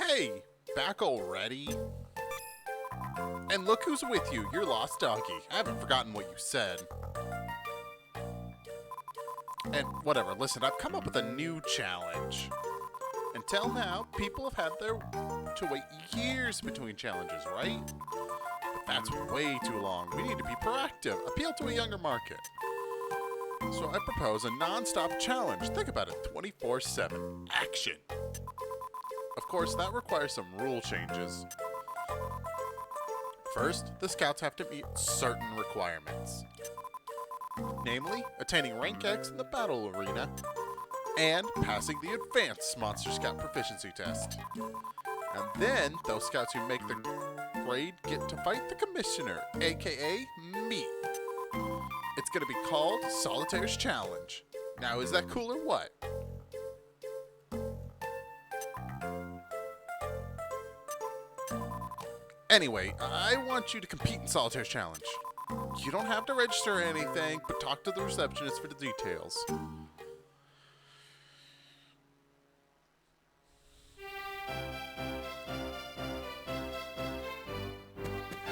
Hey, back already? And look who's with you, your lost doggy. I haven't forgotten what you said. And whatever, listen, I've come up with a new challenge. Until now, people have had to wait years between challenges, right? But that's way too long. We need to be proactive, appeal to a younger market. So I propose a non-stop challenge. Think about it, 24/7. Action! Of course, that requires some rule changes. First, the scouts have to meet certain requirements. Namely, attaining rank X in the battle arena, and passing the advanced Monster Scout proficiency test. And then, those scouts who make the grade get to fight the commissioner, aka me. It's gonna be called Solitair's Challenge. Now, is that cool or what? Anyway, I want you to compete in Solitair's Challenge. You don't have to register or anything, but talk to the receptionist for the details.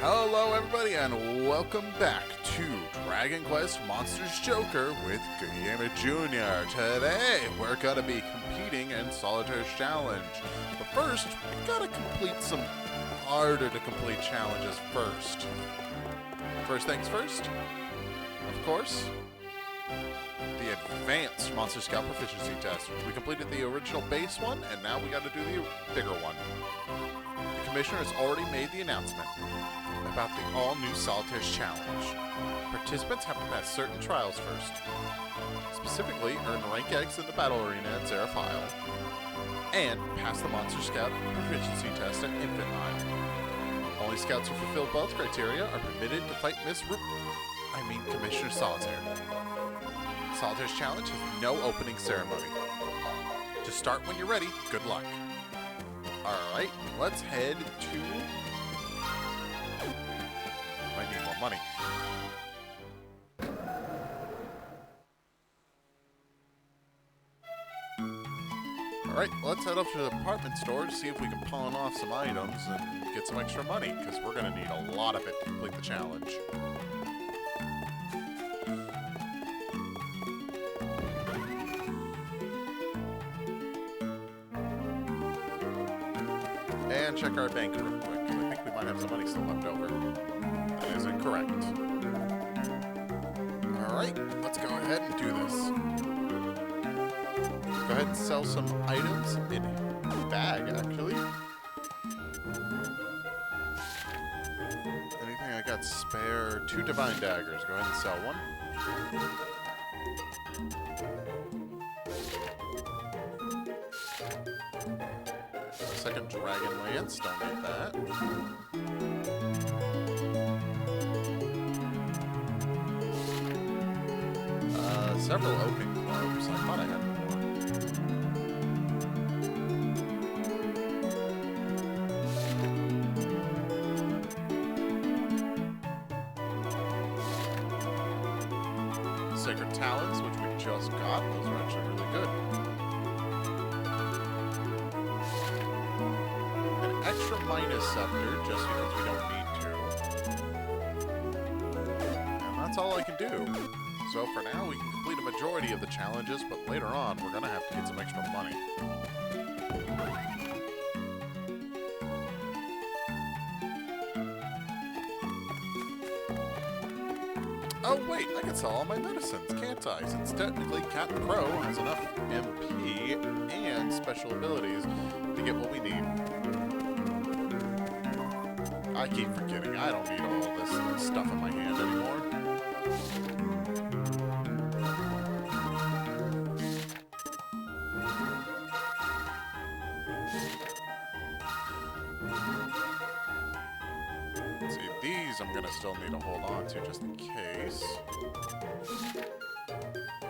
Hello everybody and welcome back to Dragon Quest Monsters Joker with Good Gamer Jr. Today we're going to be competing in Solitaire's Challenge. But first, we gotta complete some harder to complete challenges first. First things first, of course, the Advanced Monster Scout Proficiency Test. We completed the original base one, and now we gotta do the bigger one. The Commissioner has already made the announcement about the all-new Solitaire's Challenge. Participants have to pass certain trials first. Specifically, earn rank X in the battle arena at Zeraphile, and pass the Monster Scout Proficiency Test at Infant Isle. Only scouts who fulfill both criteria are permitted to fight Commissioner Solitaire. Solitaire's Challenge has no opening ceremony. Just start when you're ready. Good luck. Alright, let's head to... Might need more money. Alright, let's head up to the department store to see if we can pawn off some items and get some extra money, because we're going to need a lot of it to complete the challenge. And check our bank real quick. I think we might have some money still left over. That is incorrect. Alright, let's go ahead and do this. Go ahead and sell some items in a bag, actually. Anything I got spare? 2 Divine Daggers. Go ahead and sell one. Second Dragon Lance. Don't need that. Several Oaken Clubs. I thought I had more. Sacred Talons, which we just got. Those are actually really good. An extra minus scepter, just because we don't need to. And that's all I can do. So for now, we can complete a majority of the challenges, but later on, we're gonna have to get some extra money. Oh wait, I can sell all my medicines, can't I? Since technically Captain Crow has enough MP and special abilities to get what we need. I keep forgetting, I don't need all this stuff in my hand anymore. These I'm gonna still need to hold on to just in case.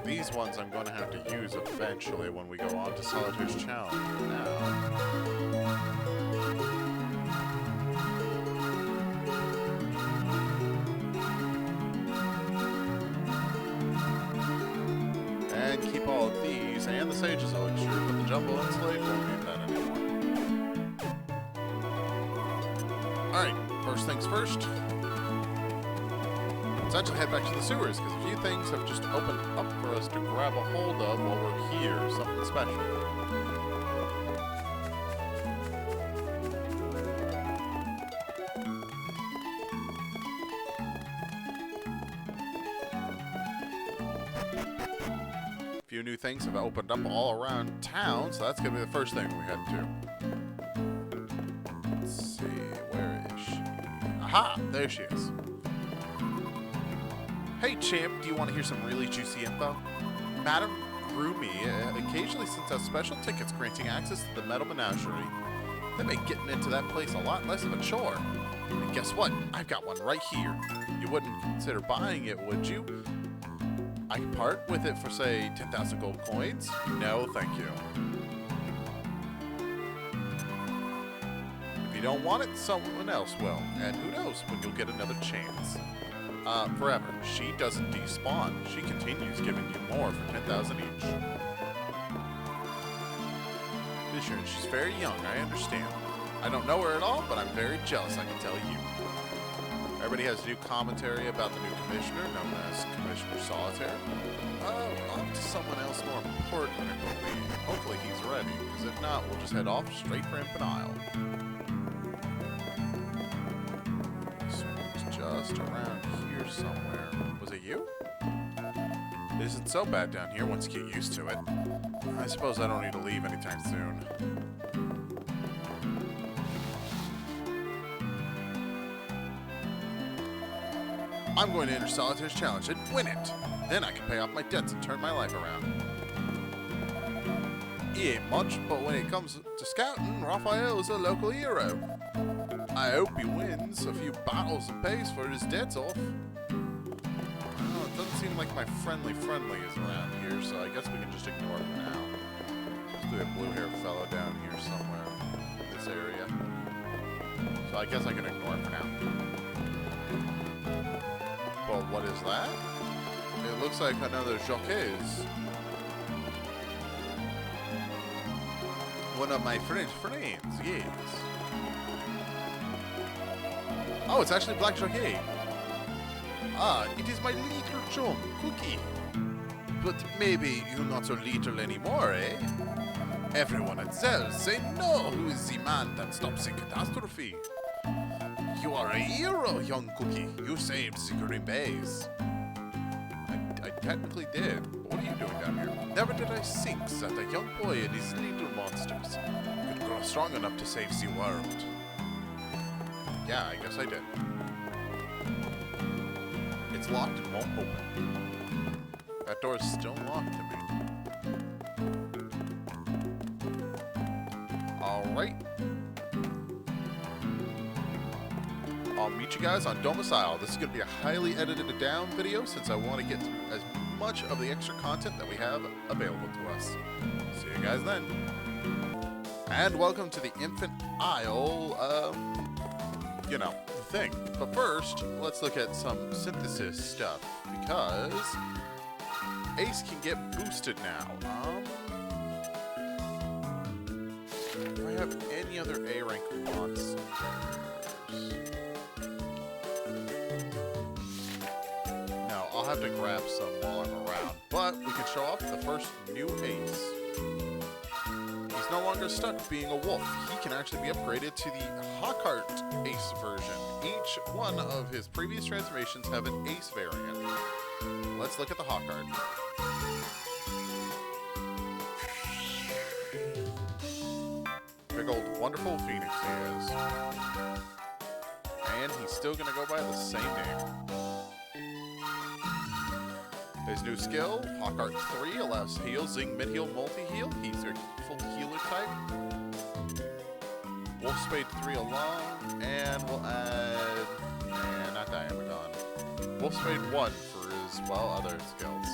These ones I'm gonna have to use eventually when we go on to Solitaire's Challenge. And keep all of these and the Sage's Elixir, but the Jumbo Insulate won't need that anymore. first things first, let's actually head back to the sewers, because a few things have just opened up for us to grab a hold of while we're here. Something special. A few new things have opened up all around town, so that's going to be the first thing we head to. Let's see, where is she? Aha! There she is. Hey champ, do you want to hear some really juicy info? Madam Rumi occasionally sends out special tickets granting access to the Metal Menagerie. They make getting into that place a lot less of a chore. And guess what? I've got one right here. You wouldn't consider buying it, would you? I can part with it for, say, 10,000 gold coins? No, thank you. If you don't want it, someone else will. And who knows when you'll get another chance. Forever. She doesn't despawn. She continues giving you more for 10,000 each. Be sure, she's very young, I understand. I don't know her at all, but I'm very jealous, I can tell you. Everybody has new commentary about the new commissioner, known as Commissioner Solitair. On to someone else more important than it will be. Hopefully he's ready, because if not, we'll just head off straight for Infinite Isle. This one's just around here somewhere. Was it you? It isn't so bad down here once you get used to it. I suppose I don't need to leave anytime soon. I'm going to enter Solitair's challenge and win it. Then I can pay off my debts and turn my life around. He ain't much, but when it comes to scouting, Raphael's a local hero. I hope he wins a few battles and pays for his debts off. Oh, it doesn't seem like my friendly is around here, so I guess we can just ignore it for now. There's a blue-haired fellow down here somewhere in this area. So I guess I can ignore it for now. Well, what is that? It looks like another jockey's. One of my French friends, yes. Oh, it's actually Black Jockey. Ah, it is my little chum, Cookie. But maybe you're not so little anymore, eh? Everyone at Zell's say no, who is the man that stops the catastrophe? You are a hero, young Cookie. You saved the Green Bays. I technically did. But what are you doing down here? Never did I think that a young boy and his little monsters could grow strong enough to save the world. Yeah, I guess I did. It's locked and won't open. That door is still locked to me. Alright. I'll meet you guys on Domicile. This is going to be a highly edited down video since I want to get through as much of the extra content that we have available to us. See you guys then. And welcome to the Infinite Isle, you know, thing. But first, let's look at some synthesis stuff, because Ace can get boosted now. Do I have any other A rank monsters? I'll have to grab some while I'm around, but we can show off the first new Ace. He's no longer stuck being a wolf. He can actually be upgraded to the Hawkheart Ace version. Each one of his previous transformations have an Ace variant. Let's look at the Hawkheart. Big old wonderful Phoenix he is. And he's still gonna go by the same name. His new skill, Hawkheart 3, allows heal, zing, mid-heal, multi-heal. He's a full healer type. Wolfspade 3 alone, and we'll add, not Diamondon. Wolfspade 1 for his, well, other skills.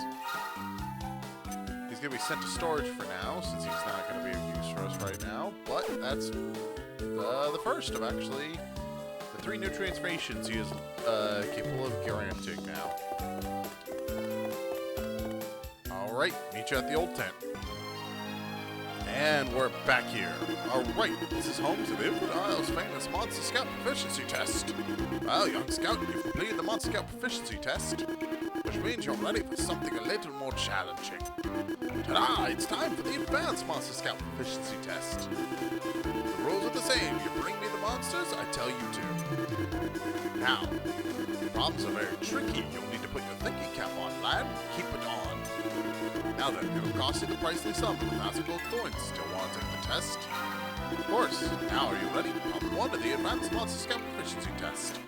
He's going to be sent to storage for now, since he's not going to be of use for us right now. But that's the first of actually the 3 new transformations he is capable of granting now. Alright, meet you at the old tent. And we're back here. Alright, this is home to the Infinite Isle's famous Monster Scout Proficiency Test. Well, young Scout, you've completed the Monster Scout Proficiency Test, which means you're ready for something a little more challenging. Ta-da! It's time for the Advanced Monster Scout Proficiency Test. The rules are the same. You bring me the monsters, I tell you to. Now, the problems are very tricky. You'll need to put your thinking cap on, lad. Keep it on. Now then, it'll cost you the princely sum of 1,000 gold coins. Still want to take the test? Of course. Now, are you ready? Problem 1 of the Advanced Monster Scout Proficiency Test.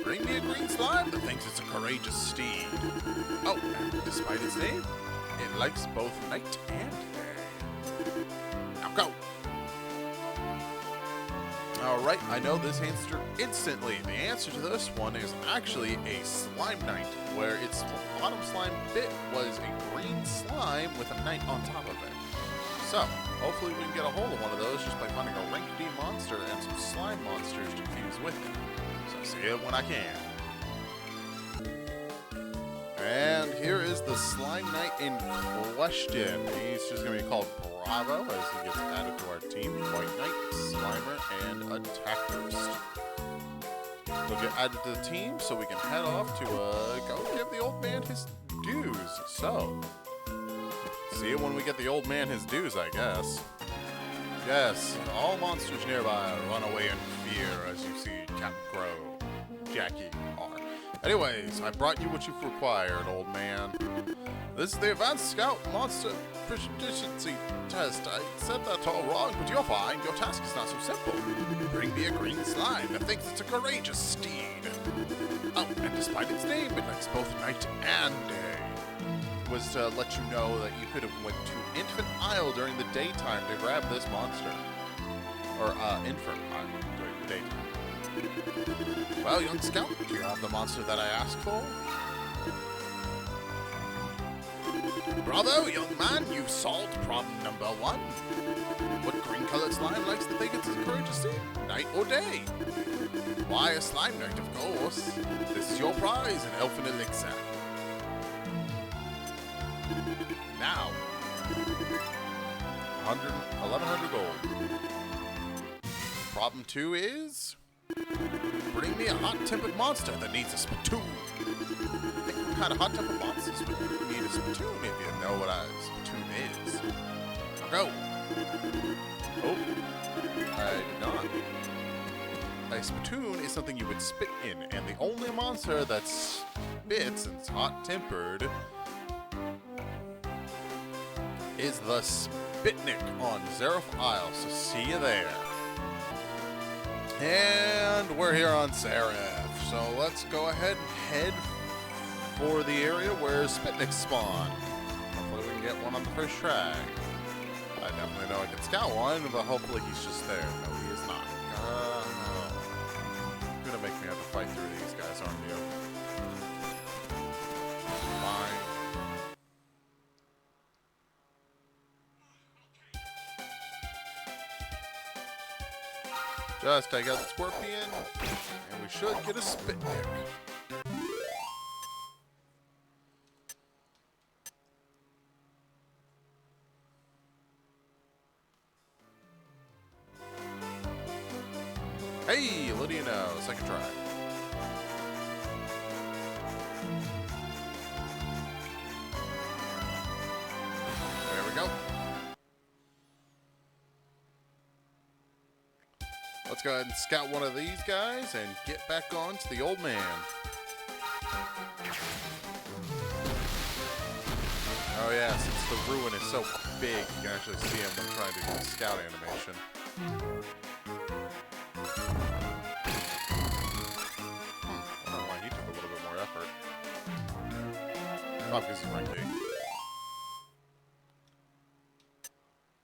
Bring me a green slime that thinks it's a courageous steed. Oh, and despite its name, it likes both night and day. Now go! Alright, I know this answer instantly. The answer to this one is actually a slime knight, where its bottom slime bit was a green slime with a knight on top of it. So, hopefully we can get a hold of one of those just by finding a rank D monster and some slime monsters to fuse with it. So, see it when I can. And here is the slime knight in question. He's just going to be called Bravo as he gets added to our team. White Knight, Slimer, and Attack Burst. We'll get added to the team so we can head off to go give the old man his dues. So, see you when we get the old man his dues, I guess. Yes, all monsters nearby run away in fear as you see Captain Crow, Jackie, R. Anyways, I brought you what you've required, old man. This is the Advanced Scout Monster Proficiency Test. I said that all wrong, but you're fine. Your task is not so simple. Bring me a green slime that thinks it's a courageous steed. Oh, and despite its name, it likes both night and day. Was to let you know that you could have went to Infant Isle during the daytime to grab this monster. Or, Infant Isle during the daytime. Well, young Scout, do you have the monster that I asked for? Bravo, young man, you've solved problem number 1. What green-colored slime likes to think it's a courageous steed? Night or day? Why, a slime knight, of course. This is your prize, an elfin elixir. Now, 1,100 gold. Problem 2 is... bring me a hot-tempered monster that needs a spittoon. Think what kind of hot-tempered monsters would need a spittoon if you know what a spittoon is. Now go. Oh, I did not. A spittoon is something you would spit in, and the only monster that spits and is hot-tempered is the Spitnik on Zareth Isle, so see you there. And we're here on Zareth, so let's go ahead and head for the area where Spitniks spawn. Hopefully we can get one on the first try. I definitely know I can scout one, but hopefully he's just there. No, he is not. You're gonna make me have to fight through these guys, aren't you? Fine. Just take out the Scorpion, and we should get a Spitnik. Hey, Lydia, no, second try. There we go. Let's go ahead and scout one of these guys and get back on to the old man. Oh yeah, since the ruin is so big, you can actually see him when trying to do the scout animation. I don't know why he took a little bit more effort. Oh, because he's rank D.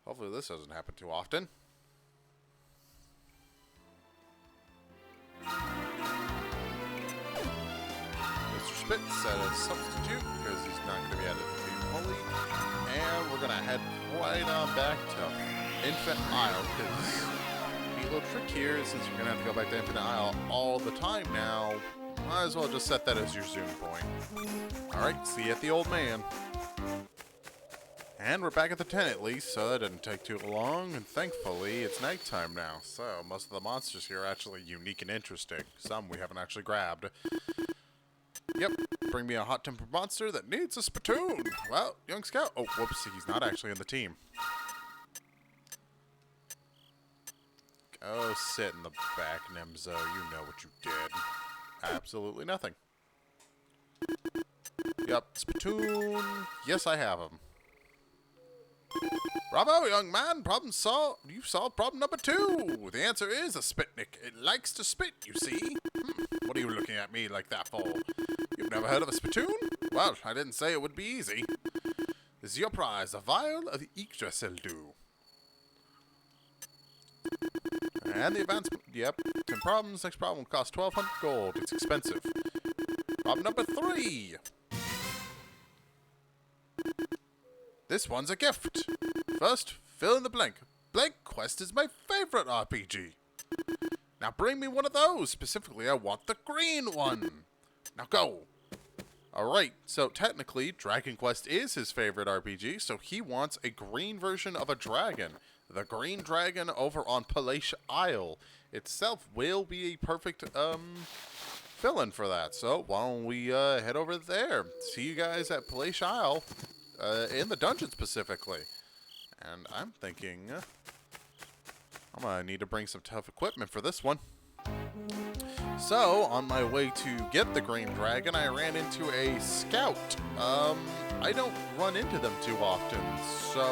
Hopefully this doesn't happen too often. Mr. Spit set as substitute because he's not going to be added to the team fully. And we're going to head right on back to Infant Isle because be a little trick here since you're going to have to go back to Infinite Isle all the time now. Might as well just set that as your zoom point. Alright, see you at the old man. And we're back at the tent at least, so that didn't take too long. And thankfully, it's nighttime now. So most of the monsters here are actually unique and interesting. Some we haven't actually grabbed. Yep, bring me a hot-tempered monster that needs a spittoon. Well, young scout. Oh, whoops, he's not actually in the team. Go sit in the back, Nemzo. You know what you did. Absolutely nothing. Yep, spittoon. Yes, I have him. Bravo, young man. Problem solved. You've solved problem number 2. The answer is a spitnik. It likes to spit, you see. What are you looking at me like that for? You've never heard of a spittoon? Well, I didn't say it would be easy. This is your prize, a vial of Yggdrasil. And the advancement, yep. 10 problems. Next problem will cost 1,200 gold. It's expensive. Problem number 3. This one's a gift. First, fill in the blank. Blank Quest is my favorite RPG. Now bring me one of those. Specifically, I want the green one. Now go. Alright, so technically, Dragon Quest is his favorite RPG, so he wants a green version of a dragon. The green dragon over on Palatial Isle itself will be a perfect fill-in for that. So why don't we head over there. See you guys at Palatial Isle. In the dungeon specifically. And I'm thinking I'm gonna need to bring some tough equipment for this one. So, on my way to get the green dragon, I ran into a scout. I don't run into them too often, so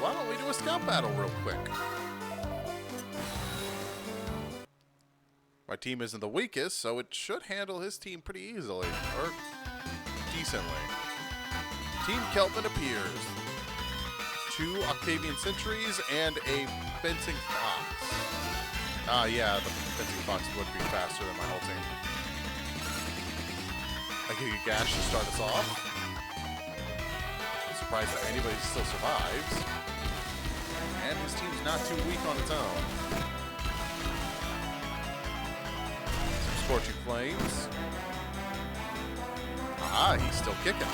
why don't we do a scout battle real quick? My team isn't the weakest, so it should handle his team pretty easily, or decently. Team Kelvin appears. 2 Octavian Sentries and a Fencing Fox. Yeah, the Fencing Fox would be faster than my whole team. I give you Gash to start us off. I'm surprised that anybody still survives. And his team's not too weak on its own. Some Scorching Flames. Ah, he's still kicking.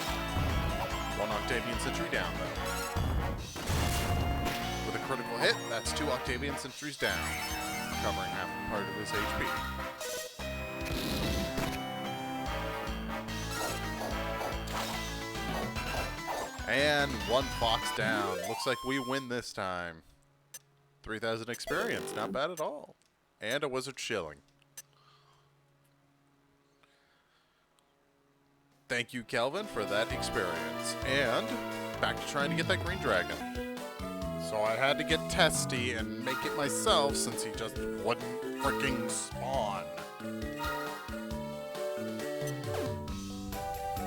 1 Octavian Sentry down, though. With a critical hit, that's 2 Octavian Sentries down, covering half part of his HP. And 1 Fox down. Looks like we win this time. 3,000 experience, not bad at all. And a Wizard Shilling. Thank you, Kelvin, for that experience. And back to trying to get that green dragon. So I had to get testy and make it myself since he just wouldn't freaking spawn.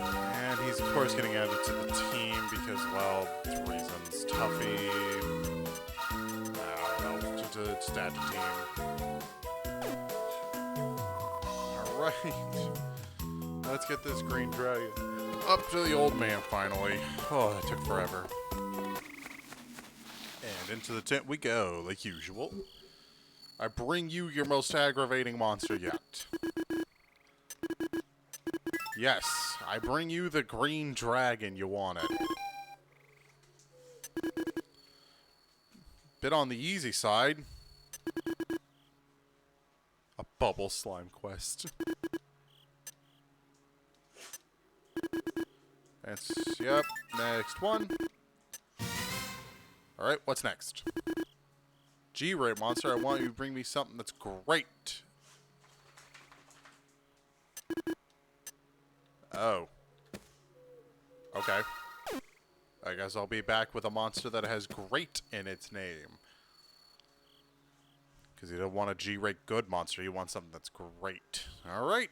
And he's, of course, getting added to the team because, well, reasons. Tuffy. I don't know. Just add to team. Alright. Let's get this green dragon up to the old man, finally. Oh, that took forever. And into the tent we go, like usual. I bring you your most aggravating monster yet. Yes, I bring you the green dragon you wanted. Bit on the easy side. A bubble slime quest. That's, yep, next one. Alright, what's next? G-rate monster, I want you to bring me something that's great. Oh. Okay. I guess I'll be back with a monster that has great in its name. Because you don't want a G-rate good monster, you want something that's great. Alright.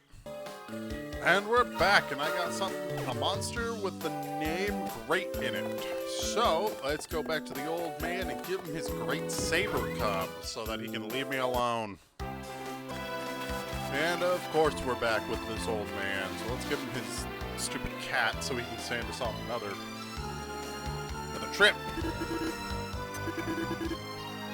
And we're back, and I got a monster with the name Great in it. So, let's go back to the old man and give him his Great Saber Cub so that he can leave me alone. And of course we're back with this old man, so let's give him his stupid cat so he can send us off another trip.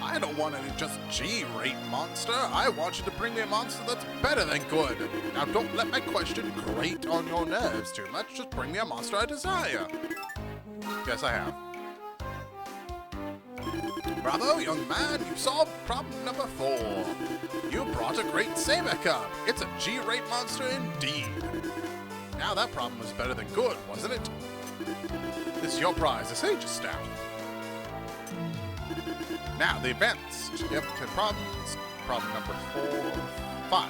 I don't want any just G-rate monster. I want you to bring me a monster that's better than good. Now don't let my question grate on your nerves too much. Just bring me a monster I desire. Yes, I have. Bravo, young man, you solved problem number 4. You brought a great saber cub. It's a G-rate monster indeed. Now that problem was better than good, wasn't it? This is your prize, a sage's staff. Now, the advanced. Yep, 10 problems. Problem number 5.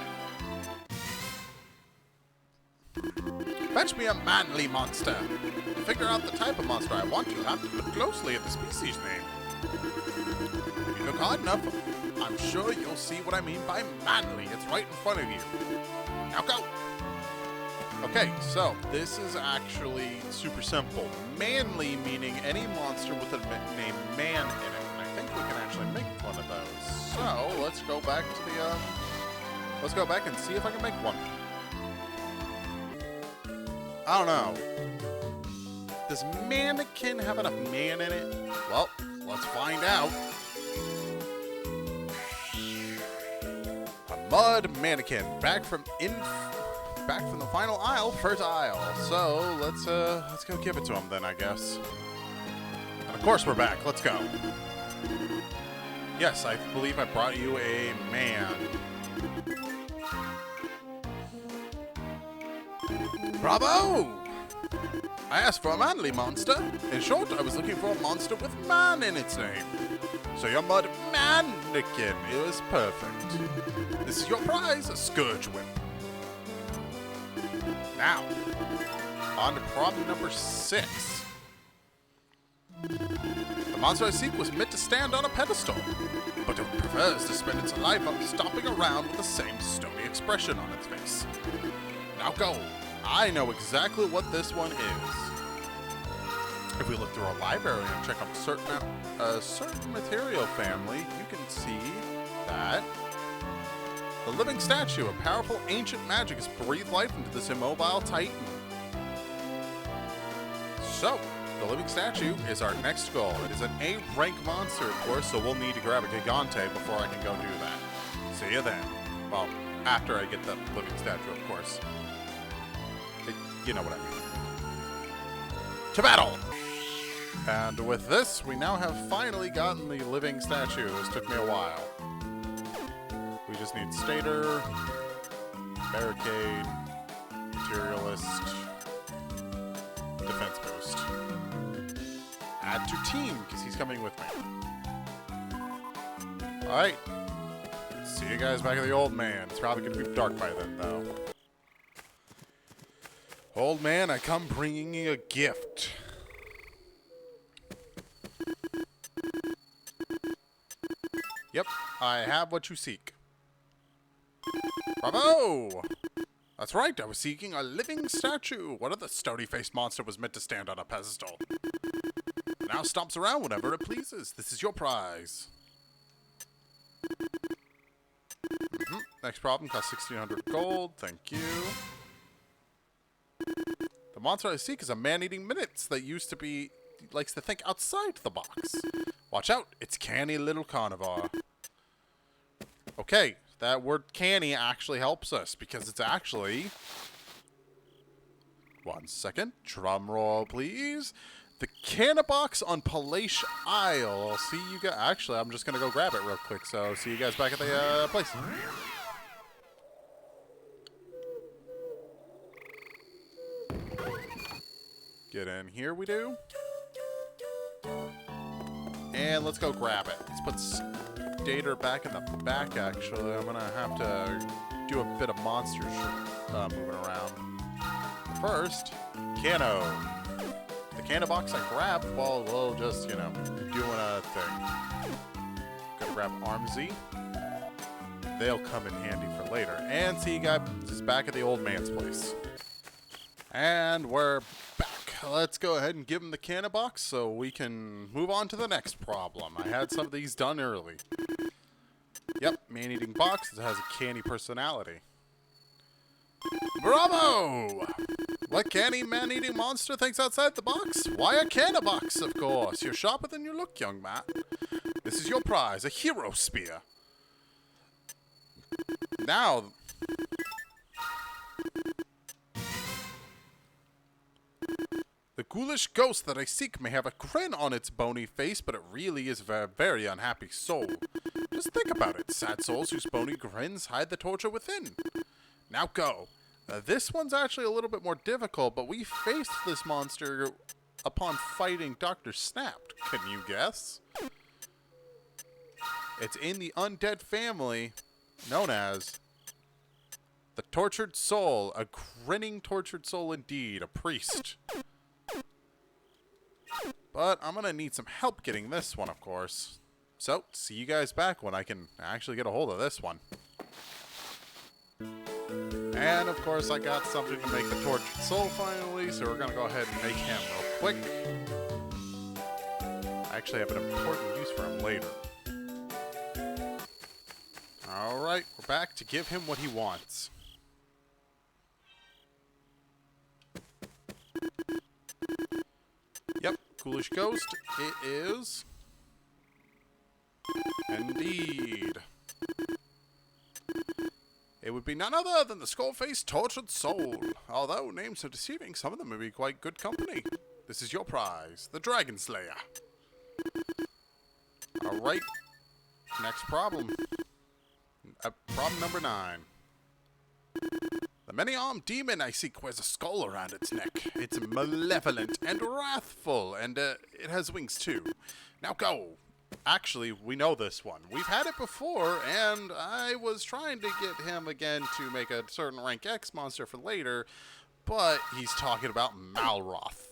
Fetch me a manly monster. To figure out the type of monster I want, you'll have to look closely at the species name. If you look hard enough, I'm sure you'll see what I mean by manly. It's right in front of you. Now go! Okay, so this is actually super simple. Manly meaning any monster with a name man in it. And I think we can actually make one of those. So let's go back to the let's go back and see if I can make one. I don't know. Does mannequin have enough man in it? Well, let's find out. A mud mannequin back from the final aisle, first aisle. So let's go give it to him then, I guess. And of course we're back. Let's go. Yes, I believe I brought you a man. Bravo! I asked for a manly monster. In short, I was looking for a monster with man in its name. So your mud mannequin. It was perfect. This is your prize, a scourge whip. Now, on to problem number 6. The monster I seek was meant to stand on a pedestal, but it prefers to spend its life stomping around with the same stony expression on its face. Now go. I know exactly what this one is. If we look through our library and check on a certain material family, you can see that the living statue of powerful ancient magic has breathed life into this immobile titan. So, the living statue is our next goal. It is an A-rank monster, of course, so we'll need to grab a Gigante before I can go do that. See you then. Well, after I get the living statue, of course. You know what I mean. To battle! And with this, we now have finally gotten the living statue. This took me a while. We just need Stator, Barricade, Materialist, Defense Boost. Add to team, because he's coming with me. Alright. See you guys back at the old man. It's probably going to be dark by then, though. Old man, I come bringing you a gift. Yep, I have what you seek. Bravo! That's right, I was seeking a living statue. What other stony-faced monster was meant to stand on a pedestal? Now stomps around whenever it pleases. This is your prize. Next problem costs 1,600 gold. Thank you. The monster I seek is a man-eating minutes that likes to think outside the box. Watch out, it's canny little carnivore. Okay, that word canny actually helps us because it's actually... One second, drum roll please. The canna box on Palatial Isle. I'll see you guys. Actually, I'm just gonna go grab it real quick. So see you guys back at the place. Get in here, we do. And let's go grab it. Let's put Stator back in the back, actually. I'm gonna have to do a bit of monster moving around. First, Cano. The Cano box I grabbed while we'll just, doing a thing. Gotta grab Armsy. They'll come in handy for later. And see you guys back at the old man's place. And we're back. Let's go ahead and give him the cannon box so we can move on to the next problem. I had some of these done early. Yep, man-eating box that has a canny personality. Bravo! What canny man-eating monster thinks outside the box? Why a cannon box, of course. You're sharper than you look, young man. This is your prize, a hero spear. Now... The ghoulish ghost that I seek may have a grin on its bony face, but it really is a very unhappy soul. Just think about it, sad souls whose bony grins hide the torture within. Now go. This one's actually a little bit more difficult, but we faced this monster upon fighting Dr. Snapped. Can you guess? It's in the undead family known as the Tortured Soul. A grinning tortured soul indeed. A priest. But I'm going to need some help getting this one, of course. So, see you guys back when I can actually get a hold of this one. And, of course, I got something to make the Tortured Soul finally, so we're going to go ahead and make him real quick. I actually have an important use for him later. Alright, we're back to give him what he wants. Yep, ghoulish ghost, it is. Indeed. It would be none other than the skull-faced tortured soul. Although names are deceiving, some of them may be quite good company. This is your prize, the Dragon Slayer. Alright, next problem. Problem number 9. The many-armed demon I seek wears a skull around its neck. It's malevolent and wrathful, and it has wings too. Now go. Actually, we know this one. We've had it before, and I was trying to get him again to make a certain rank X monster for later, but he's talking about Malroth,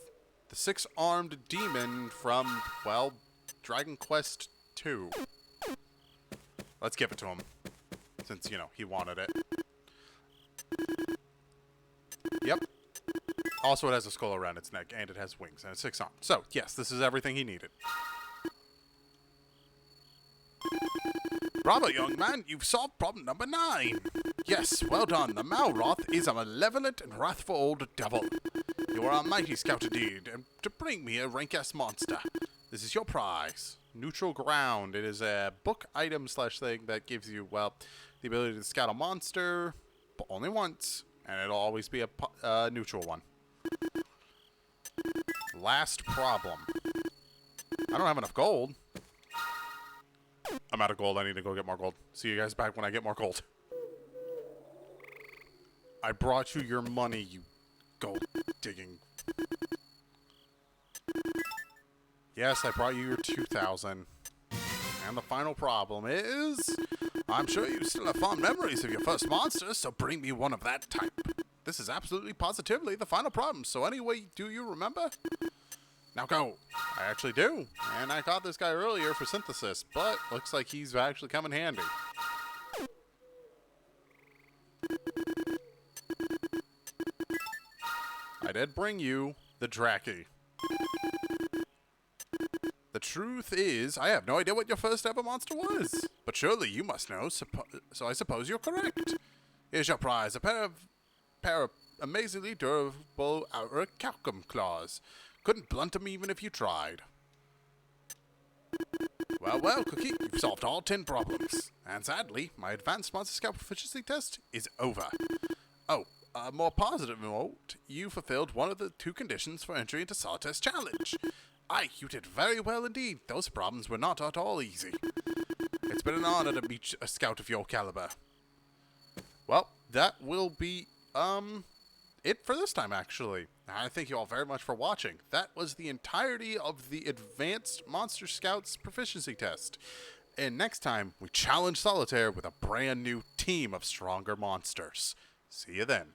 the 6-armed demon from, well, Dragon Quest II. Let's give it to him, since, you know, he wanted it. Yep. Also, it has a skull around its neck, and it has wings, and it's 6 arms. So, yes, this is everything he needed. Bravo, young man, you've solved problem number 9. Yes, well done. The Malroth is a malevolent and wrathful old devil. You are a mighty scout indeed, and to bring me a rank S monster. This is your prize. Neutral Ground. It is a book item slash thing that gives you, well, the ability to scout a monster, but only once, and it'll always be a neutral one. Last problem. I don't have enough gold. I'm out of gold. I need to go get more gold. See you guys back when I get more gold. I brought you your money, you gold digging. Yes, I brought you your 2,000. And the final problem is, I'm sure you still have fond memories of your first monster, so bring me one of that type. This is absolutely positively the final problem, so anyway, do you remember? Now go. I actually do. And I caught this guy earlier for synthesis, but looks like he's actually come in handy. I did bring you the Draki. The truth is, I have no idea what your first ever monster was. But surely you must know, so I suppose you're correct. Here's your prize, a pair of amazingly durable outer calcum claws. Couldn't blunt them even if you tried. Well, well, Cookie, you've solved all 10 problems. And sadly, my advanced monster scout proficiency test is over. Oh, a more positive note, you fulfilled one of the 2 conditions for entry into Solitair's challenge. Aye, you did very well indeed. Those problems were not at all easy. It's been an honor to meet a scout of your caliber. Well, that will be, it for this time, actually. I thank you all very much for watching. That was the entirety of the Advanced Monster Scouts Proficiency Test. And next time, we challenge Solitaire with a brand new team of stronger monsters. See you then.